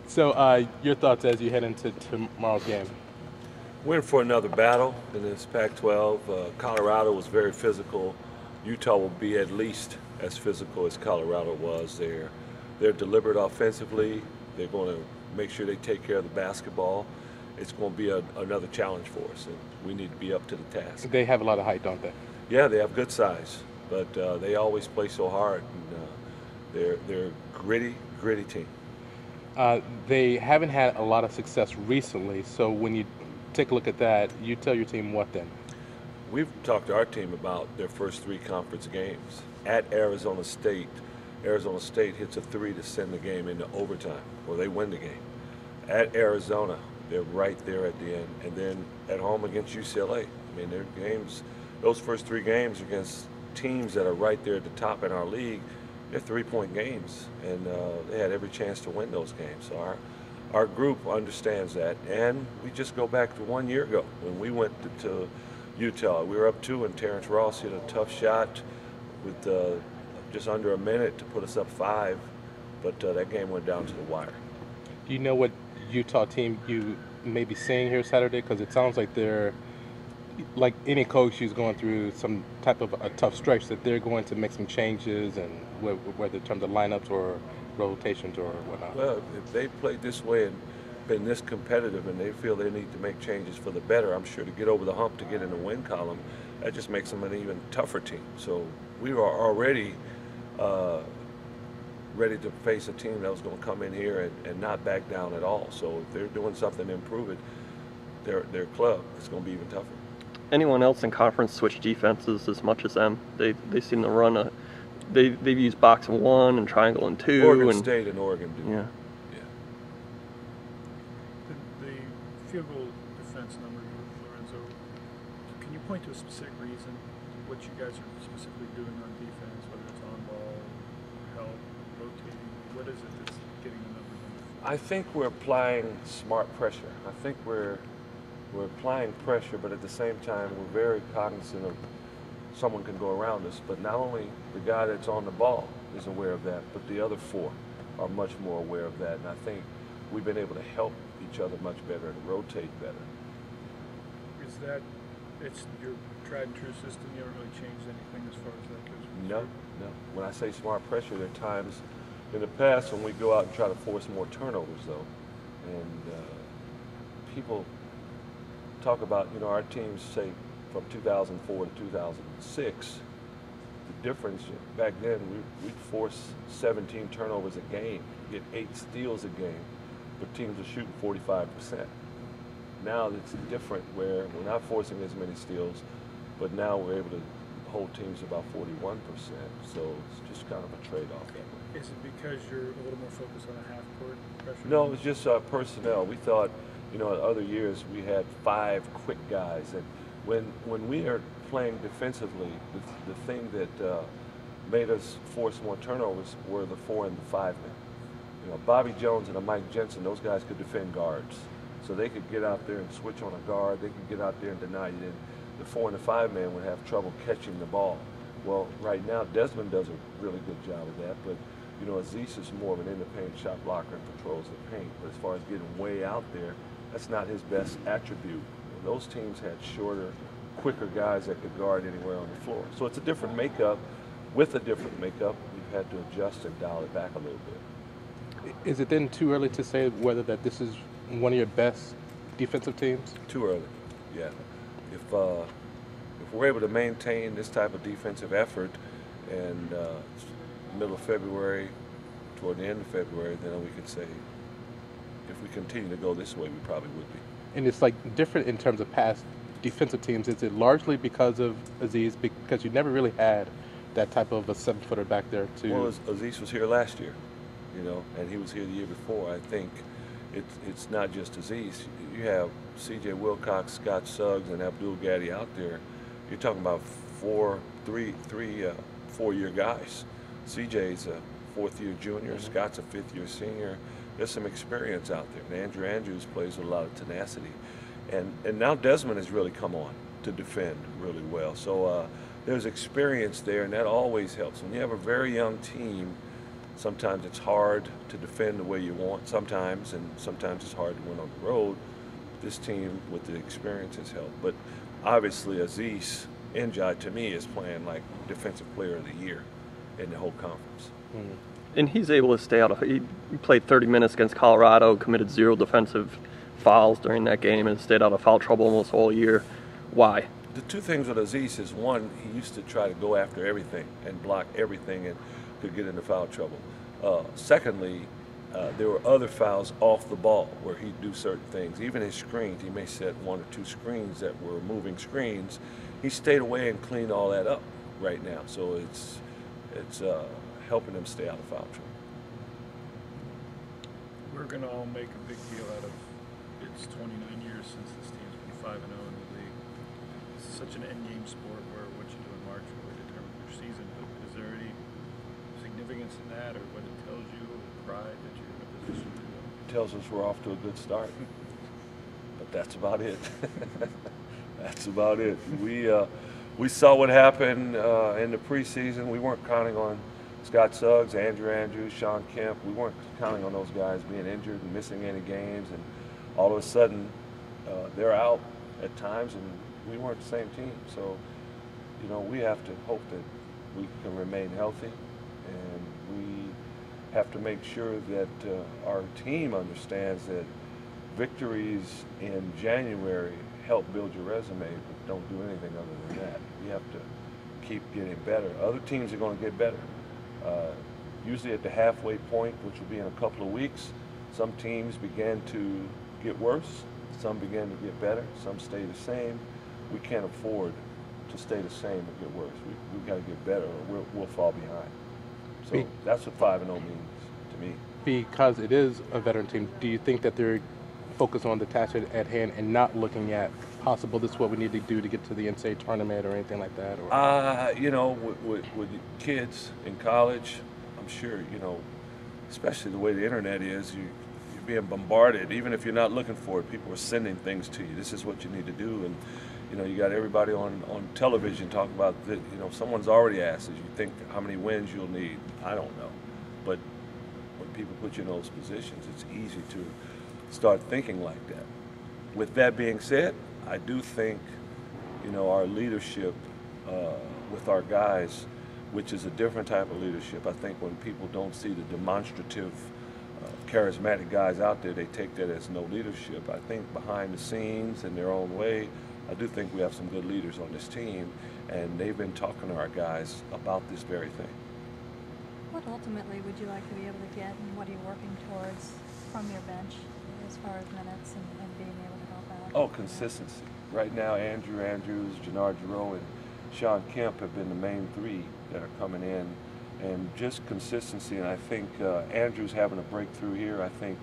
So, your thoughts as you head into tomorrow's game? We're in for another battle in this Pac-12. Colorado was very physical. Utah will be at least as physical as Colorado was. They're deliberate offensively. They're going to make sure they take care of the basketball. It's going to be another challenge for us, and we need to be up to the task. They have a lot of height, don't they? Yeah, they have good size, but they always play so hard. And, they're gritty team. They haven't had a lot of success recently. So, when you take a look at that, you tell your team what then? We've talked to our team about their first three conference games at Arizona State. Arizona State hits a three to send the game into overtime, or they win the game. At Arizona, they're right there at the end, and then at home against UCLA. I mean, their games, those first three games against teams that are right there at the top in our league, they're 3-point games, and they had every chance to win those games. So our group understands that, and we just go back to 1 year ago when we went to Utah. We were up two, and Terrence Ross hit a tough shot with just under a minute to put us up five, but that game went down to the wire. Do you know what Utah team you may be seeing here Saturday? Because it sounds like they're, like any coach who's going through some type of a tough stretch, that they're going to make some changes, and whether in terms of lineups or rotations or whatnot. Well, if they played this way and been this competitive and they feel they need to make changes for the better, I'm sure to get over the hump to get in the win column, that just makes them an even tougher team. So we are already ready to face a team that was going to come in here and not back down at all. So if they're doing something to improve it, their club, it's going to be even tougher. Anyone else in conference switch defenses as much as them? They seem to run they've used box and one and triangle and two. Oregon and State and Oregon do. Yeah. The field goal defense number, Lorenzo, can you point to a specific reason what you guys are specifically doing on defense, whether it's on ball, help, rotating? What is it that's getting the number down? I think we're applying smart pressure. I think we're applying pressure, but at the same time, we're very cognizant of someone can go around us. But not only the guy that's on the ball is aware of that, but the other four are much more aware of that. And I think we've been able to help each other much better and rotate better. Is that, it's your tried and true system? You haven't really changed anything as far as that goes? No. When I say smart pressure, there are times in the past when we go out and try to force more turnovers, though. And people talk about, our teams, say, from 2004 to 2006, the difference back then, we'd force 17 turnovers a game, get 8 steals a game, but teams are shooting 45%. Now it's different where we're not forcing as many steals, but now we're able to hold teams about 41%. So it's just kind of a trade-off. Is it because you're a little more focused on a half-court pressure? No, it's just our personnel. We thought, in other years we had 5 quick guys, and when we are playing defensively, the thing that made us force more turnovers were the 4 and the 5 men. Bobby Jones and a Mike Jensen, those guys could defend guards. So they could get out there and switch on a guard. They could get out there and deny you. And the 4 and the 5 man would have trouble catching the ball. Well, right now, Desmond does a really good job of that. But, Aziz is more of an independent shot blocker and controls the paint. But as far as getting way out there, that's not his best attribute. Those teams had shorter, quicker guys that could guard anywhere on the floor. So it's a different makeup. With a different makeup, we've had to adjust and dial it back a little bit. Is it then too early to say whether that this is one of your best defensive teams? Too early, yeah. If we're able to maintain this type of defensive effort and middle of February, toward the end of February, then we could say if we continue to go this way, we probably would be. And it's like different in terms of past defensive teams. Is it largely because of Aziz? Because you never really had that type of a 7-footer back there to... Well, Aziz was here last year, and he was here the year before. I think it's not just Aziz. You have C.J. Wilcox, Scott Suggs, and Abdul Gaddy out there. You're talking about 4-year guys. C.J.'s a 4th-year junior. Mm-hmm. Scott's a 5th-year senior. There's some experience out there. And Andrew Andrews plays with a lot of tenacity. And now Desmond has really come on to defend really well. So there's experience there, and that always helps. When you have a very young team Sometimes it's hard to defend the way you want sometimes, and sometimes it's hard to win on the road. This team with the experience has helped. But obviously Aziz Njai to me is playing like Defensive Player of the Year in the whole conference. And he's able to stay out of. He played 30 minutes against Colorado, committed 0 defensive fouls during that game, and stayed out of foul trouble almost all year. Why? The two things with Aziz is, one, he used to try to go after everything and block everything and could get into foul trouble. Secondly, there were other fouls off the ball where he'd do certain things. Even his screens, he may set 1 or 2 screens that were moving screens. He stayed away and cleaned all that up right now. So it's helping him stay out of foul trouble. We're going to all make a big deal out of it's 29 years since this team's been 5-0 in the league. It's such an end-game sport where what you do in March really determines your season. But is there any significance in that, or what it tells you, or pride that you're in a position to do it? It tells us we're off to a good start. But that's about it. That's about it. We saw what happened in the preseason. We weren't counting on Scott Suggs, Andrew Andrews, Sean Kemp. We weren't counting on those guys being injured and missing any games. And all of a sudden, they're out at times, and we weren't the same team. So, you know, we have to hope that we can remain healthy, and we have to make sure that our team understands that victories in January help build your resume, but don't do anything other than that. We have to keep getting better. Other teams are going to get better. Usually at the halfway point, which will be in a couple of weeks, some teams begin to get worse, some begin to get better, some stay the same. We can't afford to stay the same and get worse. We've got to get better, or we'll fall behind. So that's what 5-0 means to me. Because it is a veteran team, do you think that they're focused on the task at hand and not looking at possible, this is what we need to do to get to the NCAA tournament or anything like that? Or? You know, with kids in college, I'm sure, you know, especially the way the internet is, you're being bombarded. Even if you're not looking for it, people are sending things to you. This is what you need to do. And, you know, you got everybody on television talking about, you know, someone's already asked, you think how many wins you'll need. I don't know. But when people put you in those positions, it's easy to start thinking like that. With that being said, I do think, you know, our leadership with our guys, which is a different type of leadership. I think when people don't see the demonstrative, charismatic guys out there, they take that as no leadership. I think behind the scenes, in their own way, I do think we have some good leaders on this team, and they've been talking to our guys about this very thing. What ultimately would you like to be able to get, and what are you working towards from your bench as far as minutes and being able to help out? Oh, consistency. Right now, Andrew Andrews, Jannard Giroux, and Sean Kemp have been the main 3 that are coming in, and just consistency. And I think Andrews having a breakthrough here. I think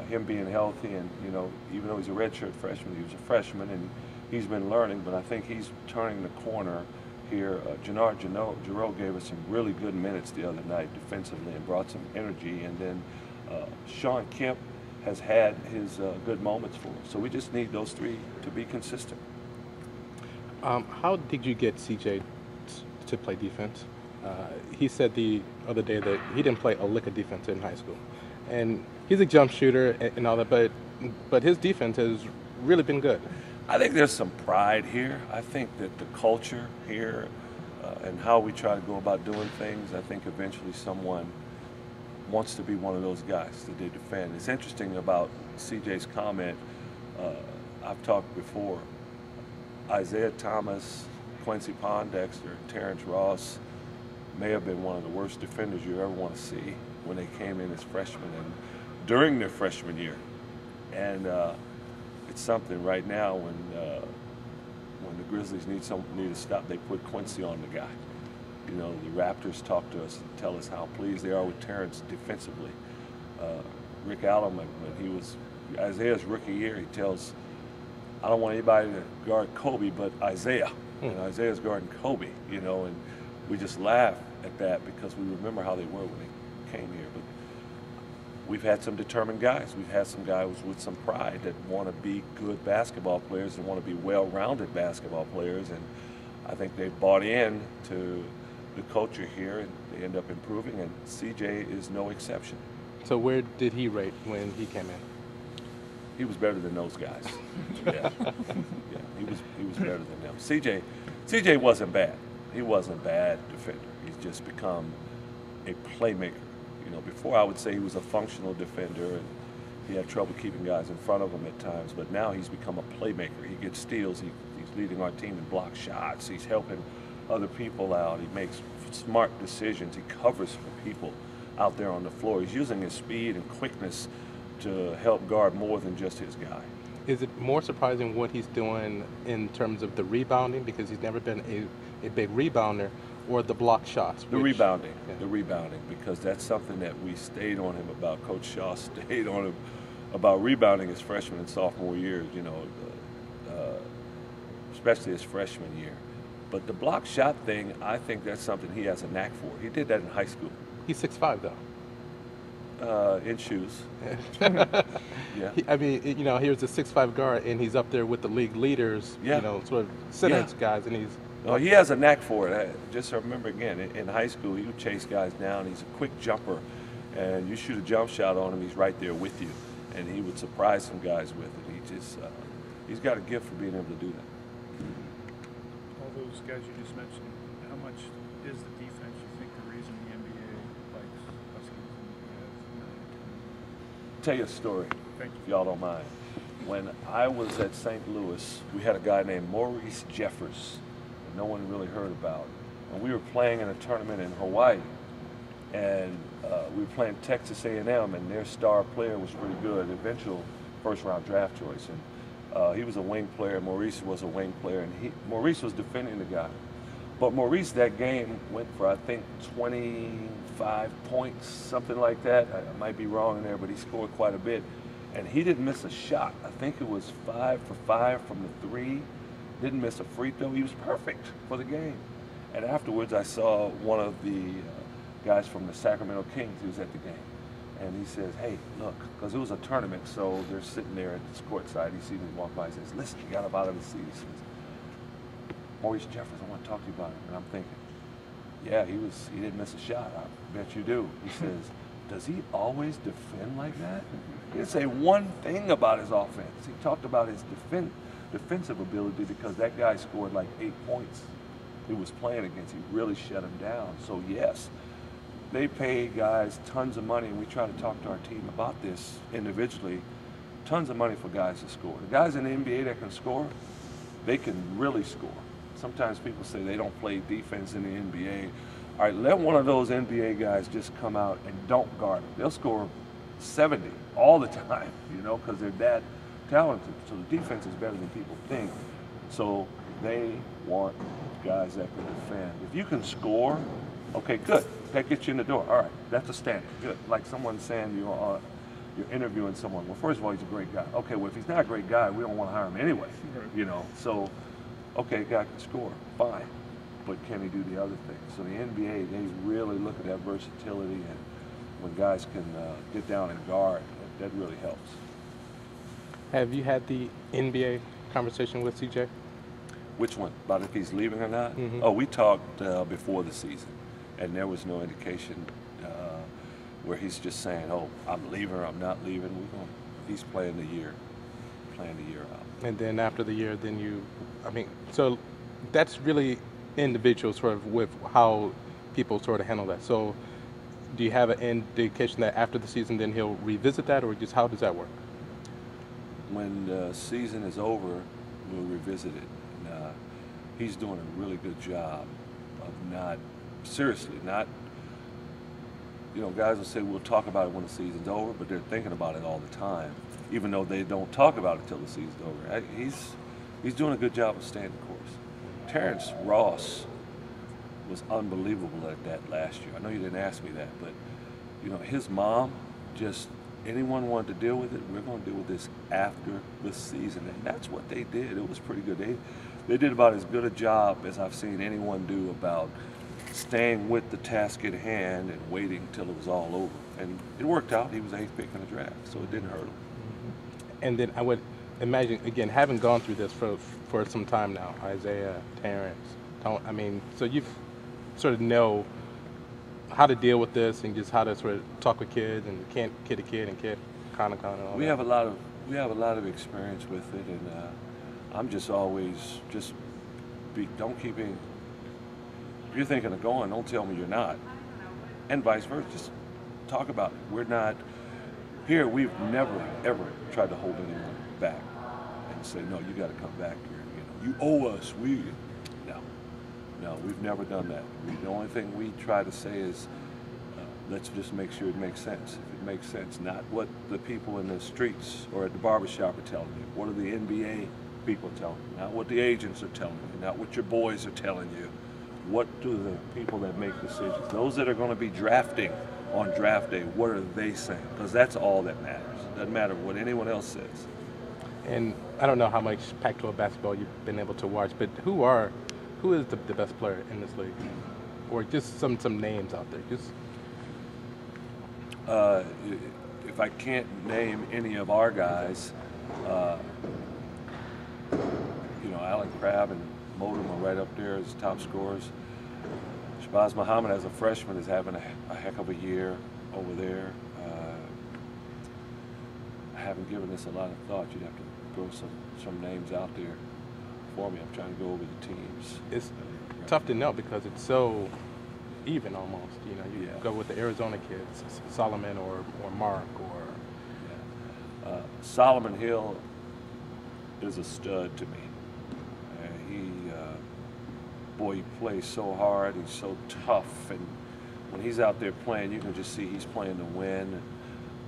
him being healthy, and, you know, even though he's a redshirt freshman, he was a freshman, and he's been learning, but I think he's turning the corner here. Jannard Giroux gave us some really good minutes the other night defensively and brought some energy, and then Sean Kemp has had his good moments for us. So we just need those 3 to be consistent. How did you get CJ to play defense? He said the other day that he didn't play a lick of defense in high school. And he's a jump shooter and all that, but his defense has really been good. I think there's some pride here. I think that the culture here and how we try to go about doing things, I think eventually someone wants to be one of those guys that they defend. It's interesting about CJ's comment. I've talked before. Isaiah Thomas, Quincy Pondexter, Terrence Ross may have been one of the worst defenders you ever want to see when they came in as freshmen and during their freshman year. And it's something right now when the Grizzlies need to stop, they put Quincy on the guy. You know, the Raptors talk to us and tell us how pleased they are with Terrence defensively. Rick Allen, when he was Isaiah's rookie year, he tells, I don't want anybody to guard Kobe but Isaiah. And Isaiah's guarding Kobe, you know, and we just laugh at that because we remember how they were when they came here. But we've had some determined guys. We've had some guys with some pride that want to be good basketball players and want to be well-rounded basketball players, and I think they've bought in to the culture here, and they end up improving, and CJ is no exception. So where did he rate when he came in? He was better than those guys. Yeah, yeah, he was better than them. CJ wasn't bad. He wasn't a bad defender. He's just become a playmaker. You know, before I would say he was a functional defender, and he had trouble keeping guys in front of him at times. But now he's become a playmaker. He gets steals. He's leading our team in block shots. He's helping other people out. He makes smart decisions. He covers for people out there on the floor. He's using his speed and quickness to help guard more than just his guy. Is it more surprising what he's doing in terms of the rebounding, because he's never been a big rebounder, or the block shots? The rebounding, because that's something that we stayed on him about. Coach Shaw stayed on him about rebounding his freshman and sophomore years, you know, especially his freshman year. But the block shot thing, I think that's something he has a knack for. He did that in high school. He's 6'5", though. In shoes. Yeah. I mean, you know, here's a 6'5" guard, and he's up there with the league leaders, Yeah. you know, sort of center guys, and he's... Oh, he has a knack for it. Just remember again, in high school, he would chase guys down. He's a quick jumper, and you shoot a jump shot on him, he's right there with you, and he would surprise some guys with it. He's got a gift for being able to do that. All those guys you just mentioned, how much is the defense, you think, the reason the NBA likes Huskies and have 9, 10? Tell you a story, Thank you. if y'all don't mind. When I was at St. Louis, we had a guy named Maurice Jeffers that no one really heard about. And we were playing in a tournament in Hawaii. And we were playing Texas A&M, and their star player was pretty good, eventual first-round draft choice. And he was a wing player, Maurice was a wing player, and Maurice was defending the guy. But Maurice, that game, went for, I think, 25 points, something like that. I might be wrong there, but he scored quite a bit. And he didn't miss a shot. I think it was 5 for 5 from the 3. Didn't miss a free throw. He was perfect for the game. And afterwards, I saw one of the guys from the Sacramento Kings. He was at the game. And he says, hey, look, because it was a tournament, so they're sitting there at this court side. He sees me walk by. He says, listen, he got up out of his seat. He says, Maurice Jeffers, I want to talk to you about it. And I'm thinking, yeah, he didn't miss a shot. I bet you do. He says, does he always defend like that? He didn't say one thing about his offense. He talked about his defensive ability, because that guy scored like 8 points he was playing against. He really shut him down. So yes, they pay guys tons of money, and we try to talk to our team about this individually. Tons of money for guys to score. The guys in the NBA that can score, they can really score. Sometimes people say they don't play defense in the NBA. All right, let one of those NBA guys just come out and don't guard them. They'll score 70 all the time, you know, because they're that talented. So the defense is better than people think. So they want guys that can defend. If you can score, okay, good. That gets you in the door. All right, that's a standard. Good. Like someone saying you're interviewing someone. Well, first of all, he's a great guy. Okay, well, if he's not a great guy, we don't want to hire him anyway. You know, so, okay, guy can score, fine. But can he do the other things? So the NBA, they really look at that versatility, and when guys can get down and guard, that really helps. Have you had the NBA conversation with CJ? Which one? About if he's leaving or not? Mm-hmm. Oh, we talked before the season, and there was no indication where he's just saying, oh, I'm leaving or I'm not leaving. He's playing the year out. And then after the year, so that's really individual sort of with how people sort of handle that. So do you have an indication that after the season then he'll revisit that, or just how does that work? When the season is over, we'll revisit it. And, he's doing a really good job of not, you know, guys will say we'll talk about it when the season's over, but they're thinking about it all the time, even though they don't talk about it till the season's over. He's doing a good job of staying the course. Terrence Ross was unbelievable at that last year. I know you didn't ask me that, but you know, his mom, just anyone wanted to deal with it, we're going to deal with this after the season. And that's what they did. It was pretty good. They did about as good a job as I've seen anyone do about staying with the task at hand and waiting till it was all over. And it worked out. He was the 8th pick in the draft, so it didn't hurt him. And then I would imagine, again, having gone through this for some time now, Isaiah, Terrence, so sort of know how to deal with this and just how to sort of talk with kids and can't kid to kid and kid con and all We that? have a lot of experience with it, and I'm just always don't keep in. If you're thinking of going, don't tell me you're not, and vice versa. Just talk about it. We're not here. We've never ever tried to hold anyone back and say, no, you got to come back here. You owe us. No, we've never done that. The only thing we try to say is, let's just make sure it makes sense. If it makes sense, not what the people in the streets or at the barbershop are telling you. What are the NBA people telling you? Not what the agents are telling you. Not what your boys are telling you. What do the people that make decisions, those that are going to be drafting on draft day, what are they saying? Because that's all that matters. Doesn't matter what anyone else says. And I don't know how much Pac-12 basketball you've been able to watch, but who is the best player in this league, or just some names out there? Just If I can't name any of our guys, Allen Crabbe and Modem are right up there as top scorers. Shabazz Muhammad as a freshman is having a heck of a year over there. I haven't given this a lot of thought. You'd have to throw some names out there for me. I'm trying to go over the teams. it's tough to know because it's so even almost. You go with the Arizona kids, Solomon or Mark or. Solomon Hill is a stud to me. He plays so hard. He's so tough, and when he's out there playing, you can just see he's playing to win.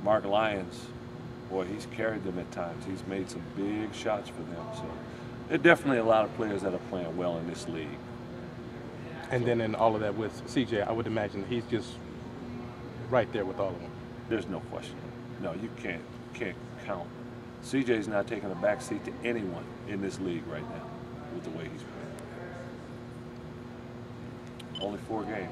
Mark Lyons, boy, he's carried them at times. He's made some big shots for them. So there are definitely a lot of players that are playing well in this league. And then in all of that with CJ, I would imagine he's just right there with all of them. There's no question. No, you can't count. CJ's not taking a back seat to anyone in this league right now with the way he's playing. Only 4 games.